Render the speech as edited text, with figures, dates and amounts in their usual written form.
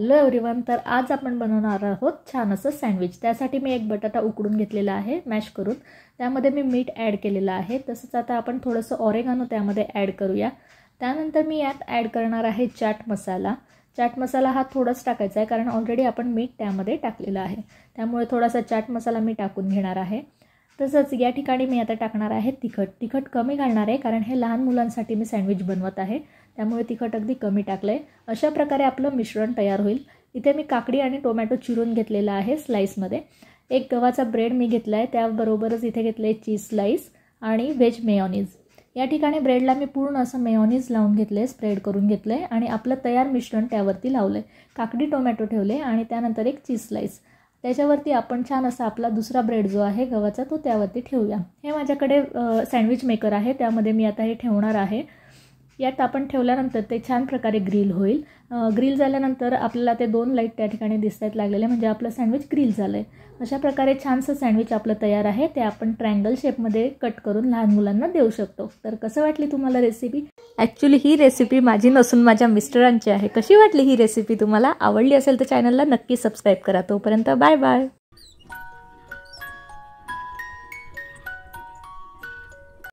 Hello everyone, तर आज आपण बनवणार आहोत छान असं सँडविच। त्यासाठी मी एक बटाटा उकडून घेतलेला आहे मॅश करून, त्यामध्ये मी मीठ ॲड केलेलं आहे। तसंच आता आपण थोडंसं ऑरेगानो त्यामध्ये ॲड करूया। त्यानंतर मी यात ॲड करणार आहे चाट मसाला। चाट मसाला हा थोडाच टाकायचा आहे कारण ऑलरेडी आपण मीठ त्यामध्ये टाकलेलं आहे, त्यामुळे थोडासा चाट मसाला मी टाकून घेणार आहे। तसंच या ठिकाणी मी आता टाकणार आहे तिखट कमी घालणार आहे कारण हे लहान मुलांसाठी मी सँडविच बनवत आहे, त्यामुळे तिखट अगदी कमी टाकले। अशा प्रकारे आपलं मिश्रण तयार होईल। इथे मी काकडी आणि टोमॅटो चिरून घेतलेला आहे स्लाइसमध्ये। एक गव्हाचा ब्रेड मी घेतला आहे, त्याबरोबरच इथे घेतले चीज स्लाइस आणि व्हेज मेयोनीज। या ठिकाणी ब्रेडला मी पूर्ण असं मेयोनीज लावून घेतले, स्प्रेड करून घेतले आणि आपलं तयार मिश्रण त्यावरती लावले। काकडी टोमॅटो ठेवले आणि त्यानंतर एक चीज स्लाइस, त्याच्यावरती आपण छान असा आपला दुसरा ब्रेड जो आहे गव्हाचा तो त्यावरती ठेवूया। हे माझ्याकडे सँडविच मेकर आहे, त्यामध्ये मी आता हे ठेवणार आहे। यात आपण ठेवल्यानंतर ते छान प्रकारे ग्रिल होईल। ग्रिल झाल्यानंतर आपल्याला ते 2 लाईट त्या ठिकाणी दिसतायत लागलेले, म्हणजे आपलं सँडविच ग्रिल झालंय। अशा प्रकारे छानसं सँडविच आपलं तयार आहे। ते आपण ट्रायंगल शेपमध्ये कट करून लहान मुलांना देऊ शकतो। तर कसं वाटली तुम्हाला रेसिपी? ॲक्च्युली ही रेसिपी माझी नसून माझ्या मिस्टरांची आहे। कशी वाटली ही रेसिपी तुम्हाला? आवडली असेल तर चॅनलला नक्की सबस्क्राईब करा। तोपर्यंत बाय बाय।